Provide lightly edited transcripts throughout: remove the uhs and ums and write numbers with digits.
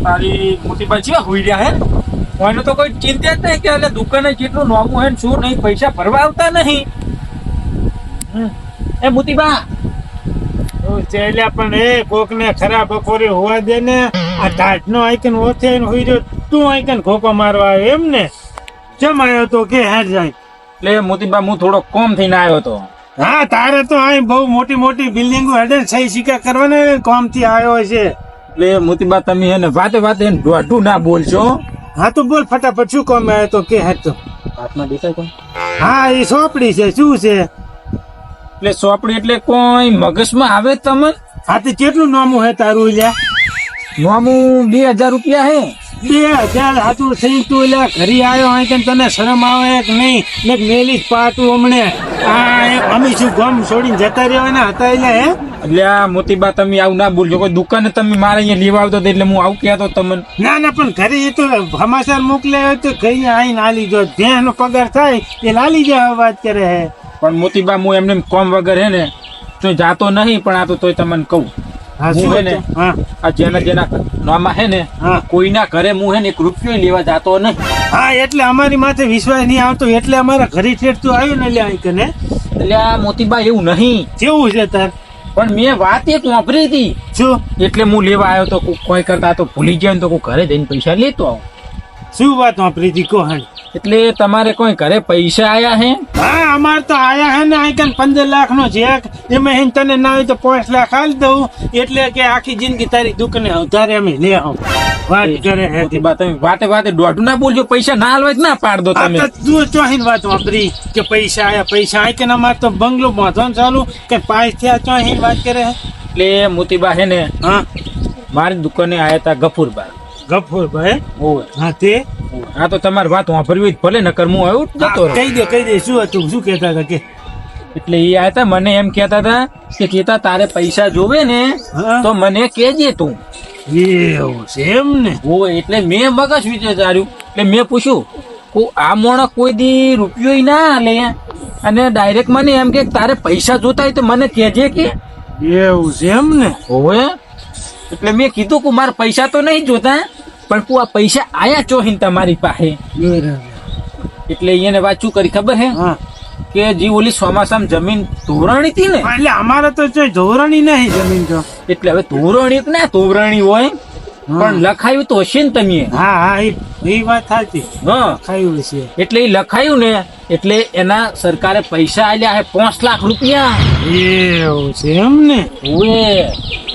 તારી મોટી બાજી હોઈ રહ્યા હે કોઈને તો કોઈ ચિંતા જ નહીં કે એટલે દુકાને કેટલું નોમું હે શું નહીં પૈસા ભરવા આવતા નહીં. એ મોતીબા ચેલ્યા પણ એ કોક ને ખરાબ બપોરે હોવા દે ને આ ટાટ નો આઈકન ઓછે હોઈ રહ્યો તું આઈકન ખોકો મારવા આવ્યો એમ ને કેમ આવ્યો તો કે હાર જાય એટલે મોતીબા હું થોડો કોમ થઈને આવ્યો હતો. હા તારે તો અહીં બહુ મોટી મોટી બિલ્ડિંગો હેડે સહી સિક્કા કરવાને કોમ થી આવ્યો છે એટલે મોતીબા તમે એને વાતે વાતે દોઢું ના બોલશો. હા તો બોલ ફટાફટ શું કોમ આવ્યો તો કે હાર તો હાથમાં દેખાય કોણ? હા એ સોપડી છે શું છે એટલે સોપડી એટલે કોઈ મગજમાં આવે તમને? હા તો કેટલું નામું હે તારું લ્યા નોમું 2000 રૂપિયા હે. 2000 હાથું થઈ તું લ્યા ઘરે આવ્યો અહીં કે તને શરમ આવે કે નહીં ને મેલી જ પાટું હમણે આ અમે શું ગમ છોડીને જતા રહ્યો ને હતા એટલે હે એટલે આ મોતીબા તમે આવું ના બોલજો. કોઈ દુકાને તમે મારે અહીંયા લેવા આવતો એટલે હું આવું કહેતો તમને. ના ના પણ ઘરે એ તો સમાચાર મોકલે તો ઘરે આવીને આલી જો જેનો પગાર થાય એ લાલી જાય વાત કરે હે. પણ મોતીબા હું એમને કોમ વગર હે ને તો જાતો નહીં પણ આ તો તોય તમને કહું હું હે ને આ જેના નામમાં હે ને કોઈના ઘરે હું હે ને 1 રૂપિયો લેવા જાતો નહીં. હા એટલે અમારી માથે વિશ્વાસ નહીં આવતો એટલે અમારા ઘરે ઠેઠ તું આવ્યો ને લ્યા કને. એટલે આ મોતીબા એવું નહીં. કેવું છે તાર? પણ મેં વાત એક વાપરી હતી શું એટલે હું લેવા આવ્યો તો કોઈ કરતા તો ભૂલી જાય ને તો કોઈ ઘરે જઈને પૈસા લેતો આવું. શું વાત વાપરી હતી કોહણ? એટલે તમારે કોઈ ઘરે પૈસા આયા હે? હા અમારે તો આયા હે ને આઈકન 15 લાખ નો ચેક એમાં હે તને ના હોય તો 5 લાખ આલ દઉં એટલે કે આખી જિંદગી તારી દુકાને ઉધારે અમે લે આવ વાત કરે હે. તમે વાતે વાતે દોઢું ના બોલજો. પૈસા ના હાલવા જ ના પાડ દો તમે. તું ચોહીન વાત વાપરી કે પૈસા આયા પૈસા આઈકન અમાર તો બંગલો બાંધવાનું ચાલુ કે પાસ થયા ચોહીન વાત કરે હે. એટલે મોતીબા હે ને હા મારી દુકાને આયા તા ગફુરબા. ગફુરભાઈ? ઓય હા તે હા તો તમારી વાત વાપરવી ભલે નકર હું આવ્યો જતો રહો. કહી દે શું હતું શું કહેતા હતા કે? એટલે એ આયા તા મને એમ કહેતા હતા કે કેતા તારે પૈસા જોવે ને તો મને કેજે તું. એવું છે એમ ને? ઓય એટલે મેં મગજ વિચાર્યું એટલે મેં પૂછ્યું આ મોણા કોઈ દી રૂપિયો ના લે અને ડાયરેક્ટ મને એમ કે તારે પૈસા જોતા હોય તો મને કેજે કે. એવું છે એમ ને? ઓય એટલે મેં કીધું કે મારા પૈસા તો નહીં જોતા પણ તું આ પૈસા આયા ચોહીન તમારી પાસે. એટલે એને વાત શું કરી ખબર હે કે જે ઓલી ચોમાસામાં જમીન ધોરણી હતી ને એટલે અમારે તો ધોરણી નહીં જમીન તો. એટલે હવે ધોરણી ના ધોરણી હોય પણ લખાયું તો હશે ને તમે. હા હા એ વાત સાચી. હા લખાયું છે એટલે એ લખાયું ને એટલે એના સરકારે પૈસા આલ્યા હે 5 લાખ રૂપિયા. એવું છે એમ ને? ઓએ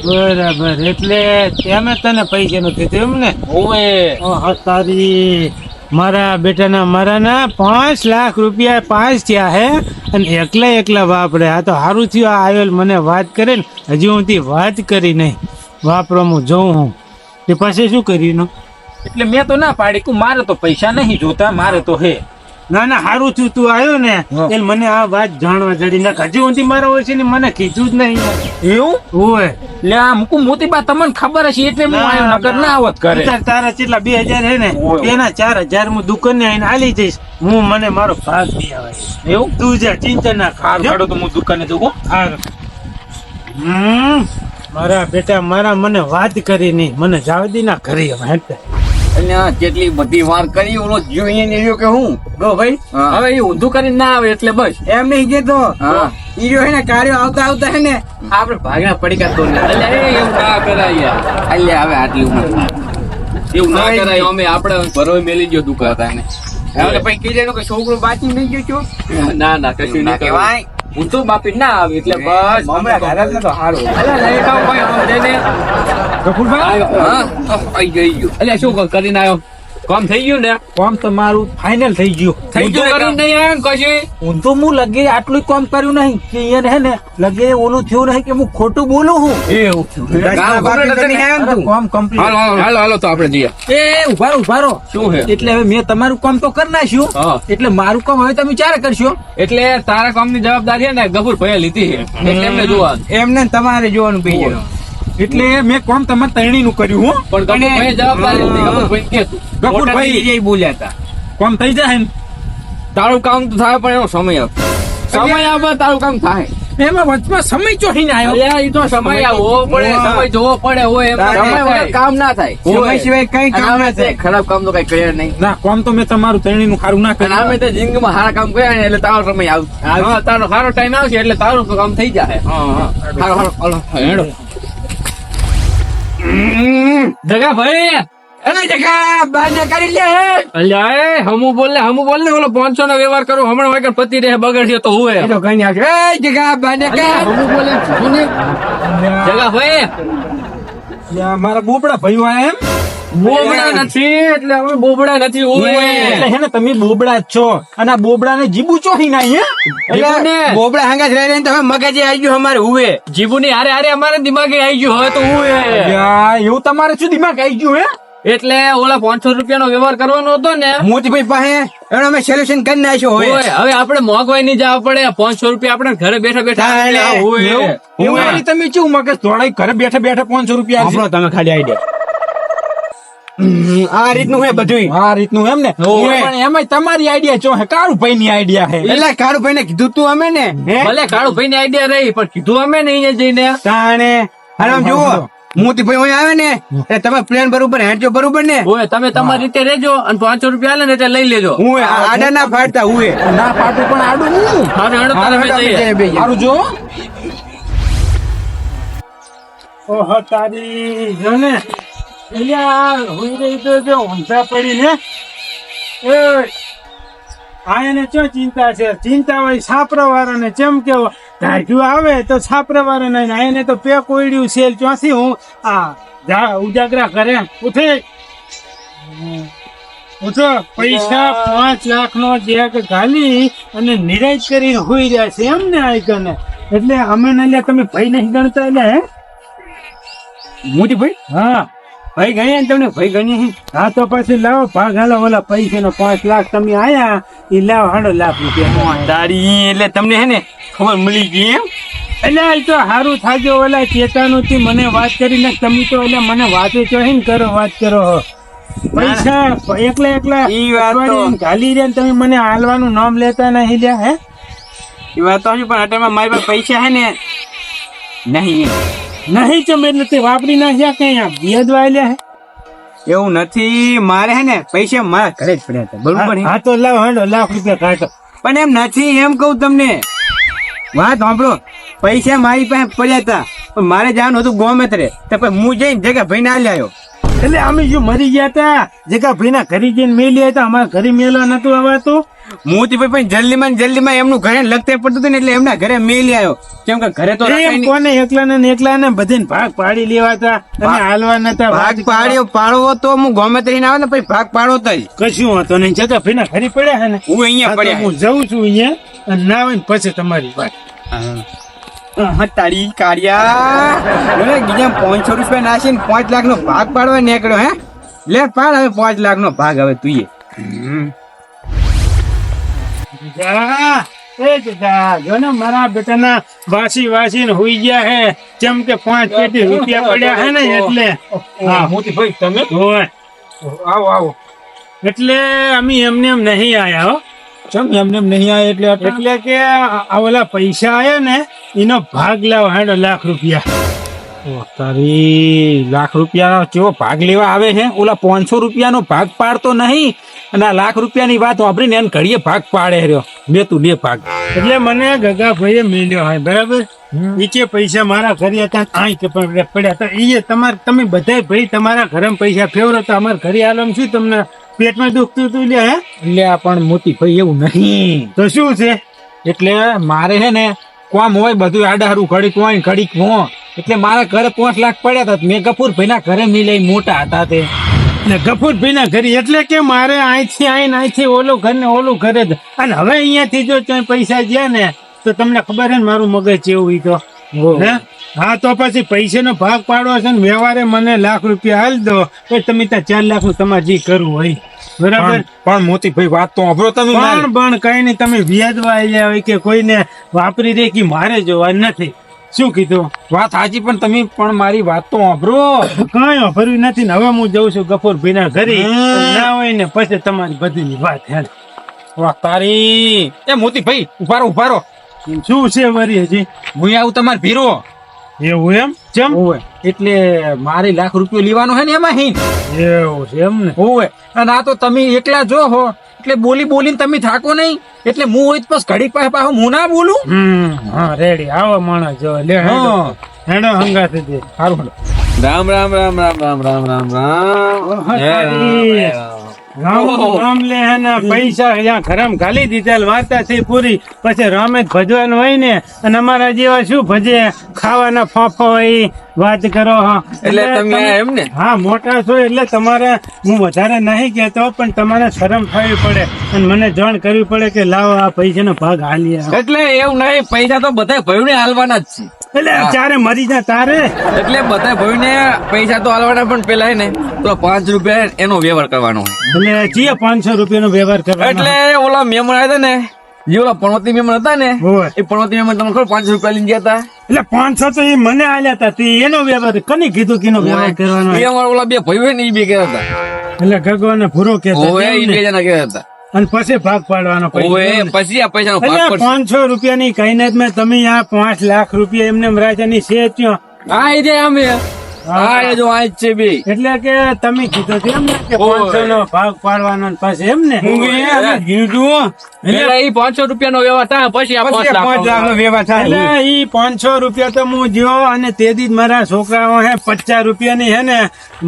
બરાબર એટલે તેમે તને પૈસા નું કીધું એમ ને? ઓએ તારી મારા બેટાના મારાના 5 લાખ રૂપિયા પાસ થયા હે અને એકલા વાપરે. આ તો સારું થયું આ આવેલ મને વાત કરે ને હજી હું તી વાત કરી નહીં વાપરો હું જોઉં હું તે પછી શું કર્યું? એટલે મેં તો ના પાડી કે મારે તો પૈસા નહીં જોતા મારે તો હે. ના ના સારું થયું તું આવ્યો ને એટલે મને આ વાત જાણવા જડી ના હજી હું મારા હોય છે ને મને કીધું જ નહીં. એવું હોય એટલે આ મુકુ મોતીબા તમને ખબર હશે એટલે હું આવ્યો નકર ના આવત કરે. તારા કેટલા 2000 હે ને એના 4000 હું દુકાને આવીને આલી જઈશ. હું મને મારો ભાગ દઈ આવે એવું તું જે ચિંતા ના ખાર કાઢો તો હું દુકાને જઉં. મારા બેટા મારા મને વાત કરી નહીં મને જાવદી ના કરી હવે અને કેટલી બધી વાર કરી ઓલો જોઈએ ને કે હું ગો ભાઈ હવે એ ઊંધું કરીને ના આવે એટલે બસ એમ નહીં કેતો ઈ રહ્યો હે ને કાર્યો આવતા હે ને આપડે ભાગના પડીકા તો એવું ના કરાય અલ્યા હવે આટલી ઉંમર એવું ના કરાય. અમે આપડે ભરોય મેલી ગયો દુકાન હતા ને હવે પછી કીધે કે છોકરો બાકી નહીં ગયો છો ના કશું ના કહેવાય હું તો બાપી ના આવે એટલે બસ હમણાં ઘરે તો સારું લઈ ખાવ ભાઈ સમજે ને ગફુરભાઈ. આઈ ગયો એટલે શું કરીને આવ્યો? કામ થઈ ગયું ને? કામ તમારું ફાઇનલ થઈ ગયું. થઈ ગયું કરી નહીં આવે કશું હું તો હું લગે આટલું કામ કર્યું નહીં કે અહીંયા હે ને લગે ઓલું થયું નહીં કે હું ખોટું બોલું હું એવું કામ કમ્પ્લીટ. હાલો તો આપડે જઈએ. એ ઉભા રહો શું છે? એટલે હવે મેં તમારું કામ તો કરી નાખ્યું એટલે મારું કામ હવે તમે ચારે કરશો. એટલે તારા કામ ની જવાબદારી ને ગફુર ભાઈ લીધી છે એટલે એમને જોવાનું એમને તમારે જોવાનું પડી જાય. એટલે મેં કોમ તમારે તૈણી નું કર્યું હું પણ ગફુરભાઈ જવાબદારી લીધી. ગફુરભાઈ કે તું. ગફુરભાઈ. મોટા DJ બોલ્યા હતા. કોમ થઈ જાય ને તારું કામ તો થાય પણ એનો સમય આવે. સમય આવે તારું કામ થાય. એમાં વચમાં સમય ચોહીને આવ્યો અલ્યા, ઈ તો સમય આવવો પડે, સમય જોવો પડે હોય એમ. સમય વગર કામ ના થાય. સમય સિવાય કઈ કામ અને ના આમે તે થાય. ખરાબ કામ તો કઈ કર્યા નહીં. ના કોમ તો મેં તમારું તૈણી નું ખારું ના અને કર્યું આમે તે જિંદગીમાં સારા કામ કર્યા ને એટલે તારો સમય આવશે. હા, તારો સારો ટાઈમ આવશે એટલે તારું તો કામ થઈ જાય. સારો સારો હાલો, હેડો. જગા ભાઈ, અરે જગા બાને કરી લે અલ્યા એ હમુ બોલ ને ઓલો 500 નો વ્યવહાર કરું હમણાં વાગર પતિ રહે બગડશે તો હુએ. એ તો કઈ ના એ જગા બાને અલ્યા, હમુ બોલે સુને. જગા ભાઈ, યા, મારા બોબડા ભાઈઓ આયા એમ બોબડા નથી એટલે અમે બોબડા નથી હુએ. એટલે હે ને તમે બોબડા જ છો અને આ બોબડા ને જીબુ ચોહી ના હે જીબુને બોબડા હાંગા જ રહી તો હવે મગજે આવી ગયું અમારે હુવે જીબુની હારે હારે અમારે દિમાગે આવી ગયું હોય તો હુએ. યા, એવું તમારે શું દિમાગ આવી ગયું હે એટલે ઓલા 500 રૂપિયાનો વ્યવહાર કરવાનો હતો ને મોતીભાઈ પાસે એનો અમે સોલ્યુશન કરી નાખ્યો હોય હોય. હવે આપણે મોંઘવાઈ નહીં જવા પડે. 500 રૂપિયા આપણે ઘરે બેઠા બેઠા તાણે. હોય. એવું વળી તમે કેવું મગજ ધોળાઈ ઘરે બેઠા બેઠા 500 રૂપિયા આપશો? તમે ખાલી આઈડિયા આ રીતનું હે બધું આ રીતનું એમ ને હોવે. પણ એમાં તમારી આઈડિયા ચો હે કાળુ ભાઈ ની આઈડિયા હે એટલે કાળુભાઈ ને કીધું તું અમે ને હે ભલે કાળુભાઈ ની આઈડિયા રહી પણ કીધું અમે ને અહીંયા જઈને. તાણે અને આમ જુઓ મોતીભાઈ અહીં આવે ને એટલે તમે પ્લેન બરોબર હેંચો બરોબર ને હોય તમે તમારી રીતે રહેજો અને 500 રૂપિયા આલે ને એટલે લઈ લેજો. હું આડા ના ફાડતા હુએ ના પાટું પણ આડું હું હારું, હેડો તારે અમે જઈએ. સારું જો ઓહો તારી જો ને અલ્યા હુઈ રહી તો જો ઊંધા પડી ને એ આ એને શું ચિંતા છે ચિંતા હોય છાપરા વાળાને ચમ કેવો ઢાઢ્યું આવે તો છાપરા વાળાને એને તો પે કોઈડ્યું સેલ ચોથી હું આ ઉજાગરા કરે ઉઠે ઉઠો પૈસા 5 લાખ નો જેક ઘાલી અને નિરાશ કરીને હોઈ રહ્યા છે એમ ને આઈકને એટલે અમે ને લ્યા તમે ભાઈ નહીં ગણતા એટલે હે મોતીભાઈ હા ભાઈ ગણ્યા ને તમને ભાઈ ગણી હા તો પછી લાવો ભાગ હાલો ઓલા પૈસાનો 5 લાખ તમે આયા એ લાવો હાડો લાખ રૂપિયા તારી એટલે તમને હે ને ખબર મળી ગઈ એમ એટલે આ તો સારું થાજો ઓલા ચેતાનું થી મને વાત કરીને તમે તો એટલે મને વાતે ચોહીને કરો વાત કરો હો. પૈસા એકલા ઈ વાત તો- અઠવાડિયે ઘાલી રહ્યા ને તમે મને હાલવાનું નામ લેતા નહીં લ્યા હે એ વાત તો હજુ પણ અટામાં મારી પાસે પૈસા હે ને નહીં નહીં ચમે એટલે તે વાપરી નાખ્યા કઈ આ બેદવા લ્યા હે એવું નથી મારે હે ને પૈસા મારા ઘરે જ પડ્યા હતા બરોબર હે? હા તો લાવો હાડો લાખ રૂપિયા કાઢો પણ એમ નથી એમ કહું તમને વાત સાંભળો પૈસા મારી પાસે પડ્યા હતા પણ મારે જવાનું હતું ગોમેત્રે તો પછી હું જઈને જગ્યા ભાઈ ના લાયો એટલે અમે જો મરી ગયા તા જગા ભાઈના ઘરે જઈને મેલ્યા હતા અમારા ઘરે મેલા નતું આવાતું મોતીભાઈ પણ જલ્દીમાં એમનું ઘરે લગતે પડતું હતું ને એટલે એમના ઘરે મેલી આવ્યો કેમ કે ઘરે તો રખાય એમ નહીં. કોને એકલા ને બધાને ભાગ પાડી લેવા હતા અને હાલવા નતા ભાગ પાડવો તો હું ગોમેત્રી ના આવે ને પછી ભાગ પાડવો તો કશું હતો નહીં જગા ભાઈના ઘરે પડ્યા છે ને હું અહીંયા હા તો પડ્યા હું જઉં છું અહીંયા અને ના હોય ને પછી તમારી વાત તારી કાઢ્યા બીજા 500 રૂપિયા નાખીને 5 લાખ નો ભાગ પાડવા નીકળ્યો હે લે પાડ હવે 5 લાખ નો ભાગ હવે તું જા, એ જા, જો ને મારા બેટાના વાસી ને હુઈ ગયા હે જેમ કે 5 પેટી રૂપિયા પડ્યા હે ને એટલે હા મોતીભાઈ તમે હોય આવો એટલે અમે એમને એમ નહીં આયા હો ચમ એમને એમ નહીં આવે એટલે એટલે કે આ ઓલા પૈસા આયા ને એનો ભાગ લાવો હેડો લાખ રૂપિયા તારી લાખ રૂપિયા કેવો ભાગ લેવા આવે છે ઓલા 500 રૂપિયાનો ભાગ પાડતો નહીં અને આ લાખ રૂપિયાની વાત વાપરીને એને ઘડીએ ભાગ પાડે રહ્યો બે તું લે ભાગ એટલે મને ગગા ભાઈએ મેલ્યો હોય બરાબર નીચે પૈસા મારા ઘરે હતા આઈ કે પડ્યા હતા એ તમે બધા ભાઈ તમારા ઘરે પૈસા ફેવરો તો અમારા ઘરે આલમ શું તમને પેટમાં દુખતું હતું લે હે એટલે આ પણ મોતીભાઈ એવું નહીં તો શું છે એટલે મારે છે ને કોમ હોય બધું આડાહારું ઘડીક હોય ઘડીક હો એટલે મારા ઘરે 5 લાખ પડ્યા હતા મેં ગફુરભાઈના ઘરે મિલાઈ મોટા હતા તે ને ગફુરભાઈના ઘરે એટલે કે મારે અહીંથી ઓલું ઘર ને ઓલું ઘરે જ અને હવે અહીંયાથી જો ત્યાં પૈસા ગયા ને તો તમને ખબર છે ને મારું મગજ કેવું ઈ તો હે હા તો પછી પૈસાનો ભાગ પાડવો છે ને વ્યવહારે મને લાખ રૂપિયા હાલ દો તો તમે ત્યાં 4 લાખ નું તમારે જે કરવું હોય બરાબર પણ મોતીભાઈ વાત તો સાંભળો તમે મારી. પણ કઈ નહીં તમે વ્યાજવા આવ્યા હોય કે કોઈને વાપરી દે કે મારે જોવા નથી શું કીધું? વાત સાચી, પણ તમે પણ મારી વાત તો સાંભળો. કઈ ભર્યું નથી ને હવે હું જઉં છું ગફુરભાઈ ના ઘરે. ના હોય ને પછી તમારી બધી વાત હેડ. વાહ તારી એ મોતીભાઈ ઉભા રહો. શું છે વરી હજી? હું આવું તમારે ભીરો. એવું એમ? ચમ? ઓવે એટલે મારે લાખ રૂપિયા લેવાનો હે ને એમાં હિન. એવું છે એમ ને? ઓવે અને આ તો તમે એકલા જો હો એટલે બોલીને તમે થાકો નહીં, એટલે હું હોય તો બસ ઘડી પાસે પાછો હું ના બોલું. હા રેડી. આવો માણસ જો લે હેડો. હેડો હંગાત દે. સારું હેડો. રામ રામ રામ રામ રામ રામ રામ રામ રામ લે એના પૈસા અહીંયા ઘરમાં ઘાલી દીધા, વાર્તા થઈ પૂરી. પછી રામે જ ભજવાનું હોય ને, અને અમારા જેવા શું ભજે, ખાવાના ફાંફા હોય વાત કરો. એટલે તમે એમ ને? હા, મોટા છો એટલે તમારે હું વધારે નહીં કહેતો, પણ તમારે શરમ થવી પડે અને મને જાણ કરવી પડે કે લાવો આ પૈસાનો ભાગ હાલીએ. એટલે એવું નહીં, પૈસા તો બધા ભાઈ ને હાલવાના જ છે. એટલે ચારે મરી જા તારે. એટલે બધા ભાઈ ને પૈસા તો હાલવાના, પણ પેલા હે ને તો 5 રૂપિયા એનો વ્યવહાર કરવાનો હોય. એટલે ચીએ 500 રૂપિયાનો વ્યવહાર કરવાનો. એટલે ઓલા મહેમાન આવ્યા હતા ને, જે ઓલા પણવતી મહેમાન હતા ને, હોય. એ પણવતી મહેમાન તમને ખબર 500 રૂપિયા લઈને ગયા હતા. એટલે 500 તો એ મને આલ્યા હતા, તે એનો વ્યવહાર કની કીધું કે એનો વ્યવહાર કરવાનો? એ અમારા ઓલા બે ભાઈ હોય ને, એ બે ગયા હતા. એટલે ગગવાને ભૂરો કેતા ઓવે એ બે જણા ગયા હતા. અને પછી ભાગ પાડવાનો ઓવે પછી આ પૈસાનો ભાગ પડશે. 500 રૂપિયાની કહીને જ મેં તમે આ 5 લાખ રૂપિયા એમને રાજાની છે ત્યો. હા એ જે અમે હા એ જો આ જ છે બે. એટલે કે તમે કીધું હતું એમ ને કે ઓવે. 500 નો ભાગ પાડવાનો ને પછી એમ ને? એટલે એ 500 રૂપિયાનો વ્યવહાર થાય, પછી આ 5 લાખ વ્યવહાર થાય. એટલે ઈ 500 રૂપિયા તો હું જ્યો, અને તેથી જ મારા છોકરાઓ હે 50 રૂપિયાની હે ને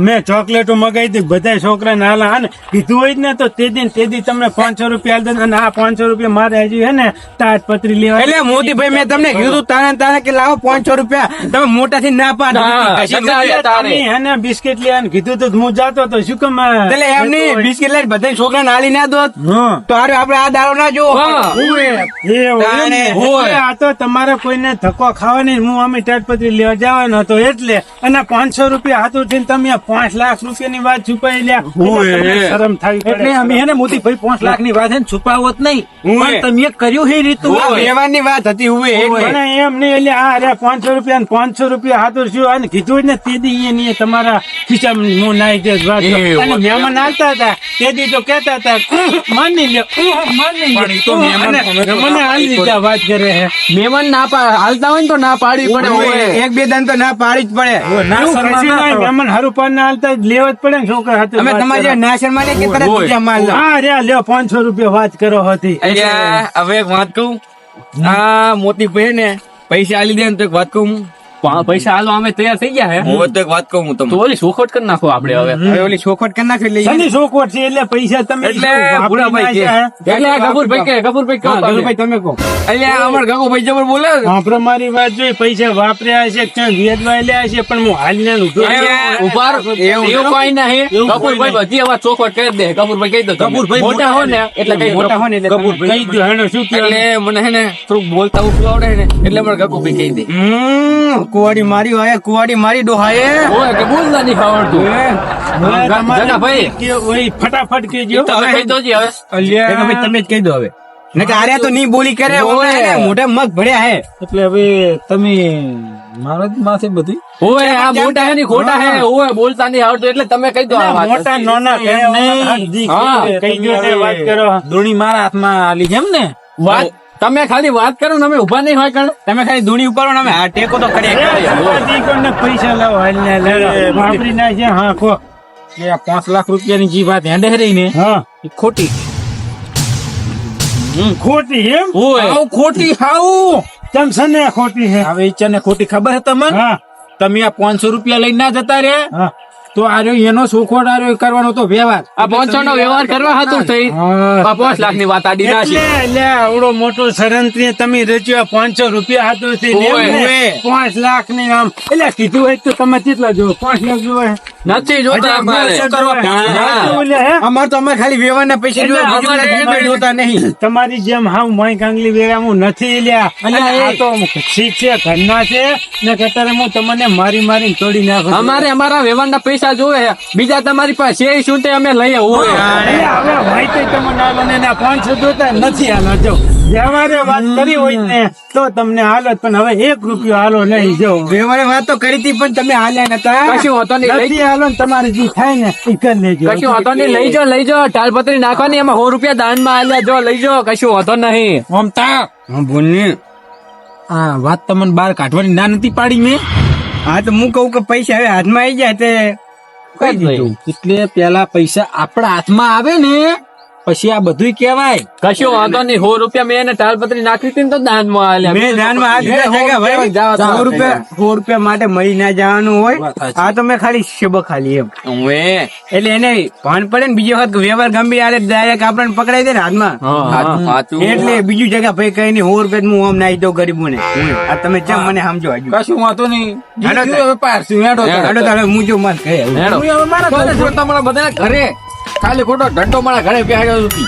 મેં ચોકલેટો મગાવી હતી બધા છોકરા નાલા હે ને, કીધું હોય જ ને તો તેથી તમને 500 રૂપિયા આલ દે. અને આ 500 રૂપિયા મારે હજી હે ને તાજપત્રી લેવા. એટલે મોતીભાઈ મેં તમને કીધું તારે કે લાવો 500 રૂપિયા, તમે મોટાથી ના પાડો. તમે હે ને બિસ્કિટ લેવાનું કીધું તો હું જાતો તો શું કામ? એટલે એમની બિસ્કિટ લઈને બધા છોકરા નાલી ના દો હા. તો હારું આપણે આ દાડો ના જો. આ તો તમારે કોઈને ધક્કો ખાવા નહીં. હું અમે તાજપત્રી લેવા જવાનો હતો એટલે, અને 500 રૂપિયા હાથ ઉઠીને તમે આ 5 લાખ રૂપિયાની વાત છુપાઈ લ્યા. શરમ થાય. એટલે અમે હે ને મોતીભાઈ 5 લાખ ની વાત હે ને છુપાવો જ નહીં, પણ તમે કર્યું એ રીતું. આ વ્યવહારની વાત હતી. પણ એમ નહીં, એટલે આ રે 500 રૂપિયા ને 500 રૂપિયા હાથ ઉઠ્યું અને કીધું જ ને તેથી એ તમારા ખિસ્સામાં હું નાઈ દે વાત. અને મહેમાન આવતા હતા તેથી તો કેતા હતા માની લ્યો માની લ્યો. મને હાલી દીધા વાત કરે હે. મહેમાન ના હાલતા હોય ને તો ના પાડવી પડે. એક બે દાન તો ના પાડી જ પડે. એવું કશું નહીં, મહેમાન હારું પાન ના હાલતા લેવા જ પડે ને છોકરા હાથે. અમે તમારી નાશન માં કે તરત બીજા માલ લો. હા રે લ્યો 500 રૂપિયા વાત કરો હતી. એટલે હવે એક વાત કહું, આ મોતીભાઈ ને પૈસા આલી દે ને તો એક વાત કહું, પૈસા હાલો અમે તૈયાર થઈ ગયા હે. હું તો એક વાત કહું હું તમને, તો ઓલી ચોખવટ કરી નાખો આપણે હવે ઓલી ચોખવટ કરી નાખી લઈએ. શની ચોખવટ છે? એટલે પૈસા તમે એટલે ભૂરાભાઈ કે એટલે આ ગફુરભાઈ કહો ગફુરભાઈ તમે કહો. એટલે અમાર ગગુભાઈ જબર બોલે આપણે મારી વાત જોઈ, પૈસા વાપર્યા છે ક્યાં વેચવા લ્યા છે, પણ હું હાલને ઉભાર એવું કઈ નહીં. ગફુરભાઈ બધી હવે ચોખવટ કરી દે. ગફુરભાઈ કહી દો, ગફુરભાઈ મોટા હો ને એટલે કઈ મોટા હોય ને એટલે કહી દો. હેડો શું કહે? એટલે મને હે ને થોડુંક બોલતા ઉઠવું આવડે ને એટલે અમારે ગગુભાઈ કહી દે. કુવાડી મારી હોય, કુવાડી મારી ડોહાએ. ઓય કે બોલતા નહીં આવડતું. જગા ભાઈ ફટાફટ કહેજો. તમે કહી દો જી હવે. ભાઈ તમે જ કહી દો હવે. નકર આર્યા તો નહીં બોલી કરે. મોઢા મગ ભર્યા હે. એટલે હવે તમે મારા જ માથે બધી ઓય આ મોટા હે ની ખોટા હે. ઓય બોલતા નહીં આવડતું એટલે તમે કહી દો આ વાત. મોટા નાના કહી દો ને વાત કરો. દોણી મારા હાથમાં આલી જેમ ને વાત તમે ખાલી વાત કરો ને અમે ઉભા નહીં હોય કણ. તમે ખાલી ધૂણી ઉપાડો ને અમે આ ટેકો તો કરીએ. પૈસા લાવો હાલને વાપરી નાખે. હા કો એ આ 5 લાખ રૂપિયાની જે વાત હેંડે રહી ને હા એ ખોટી. ખોટી એમ? હાવ ખોટી હાવ. તમ સને ખોટી છે? હવે ઈચ્છા ખોટી ખબર છે તમને? હા તમે આ 500 રૂપિયા લઈને ના જતા રે હા તો આર્યો એનો સોખવટ આર્યો કરવાનો તો વ્યવહાર. આ 500 નો વ્યવહાર કરવા હતું થઈ. આ 5 લાખ ની વાત આડી ના છે. એટલે આવડો મોટો સરંત્રી તમે રચ્યો 500 રૂપિયા હાથું થી ઓય. 5 લાખ ની આમ એટલે કીધું હોય તો તમે કેટલા જો 5 લાખ જોવે નથી જોતા અમારે. અમારે તો અમારે ખાલી વ્યવહાર ના પૈસા એટલે જોઈએ, બીજું અમારે કઈ જોતા નહીં. તમારી જેમ હાવ મોય કાંગલી વેરા હું નથી લ્યા. અને આ તો શીખ છે ઘરના છે ને કે અત્યારે હું તમને મારી તોડી નાખું. અમારે અમારા વ્યવહારના પૈસા જોવે છે. બીજા તમારી પાસે છે શું તે અમે લઈએ. ઓય એટલે હવે ભાઈ તો તમે ના બને 500 જોતા નથી. હાલ જો વ્યવહારે વાત કરી હોય ને તો તમને હાલો, પણ હવે 1 રૂપિયો હાલો નહીં. જો વ્યવહારે વાત તો કરી હતી પણ તમે હાલ્યા નતા. કશું વાંધો નહીં, લઈ નથી હાલો ને તમારે જે થાય ને એ કરી લેજો. કશું વાંધો નહીં, લઈ જાઓ ટાલપત્રી નાખવાની, એમાં 100 રૂપિયા દાનમાં આલ્યા, જો લઈ જાઓ, કશું વાંધો નહીં. મમતા હા બોલ ને. આ વાત તમને બહાર કાઢવાની ના નથી પાડી મેં. હા તો હું કહું કે પૈસા હવે હાથમાં આવી જાય તે કહી દીધું. એટલે પેલા પૈસા આપણા હાથમાં આવે ને પછી આ બધું કહેવાય. કશું વાંધો નહીં, 100 રૂપિયા મેં એને ટાલપત્રી નાખી હતી ને તો દાનમાં આલ્યા. મેં ધ્યાનમાં હાથ દીધા છે કે ભાઈ જાઓ, જાઓ. 100 રૂપિયા માટે મળી ના જવાનું હોય. આ તો મેં ખાલી શબ્દ ખાલી એમ એટલે એને ભાન પડે ને બીજી વખત વ્યવહાર ગંભીર આલે ડાયરેક્ટ આપણને પકડાઈ દે ને હાથમાં. એટલે બીજું જગ્યા ભાઈ કઈ નહીં 100 રૂપિયા હું આમ નાખી દઉં ગરીબોને. આ તમે ચમ મને સમજો હજુ. કશું વાંધો નહીં. હેડો જીત્યું હવે પારસું, હેડો તારે. હાલો તારે હું જો માર કહે હેડો. હું હવે મારા ઘરે તમારા બધા ઘરે ખાલી ખોટો ઢંટો મારા ઘરે બેહાડ્યો નથી.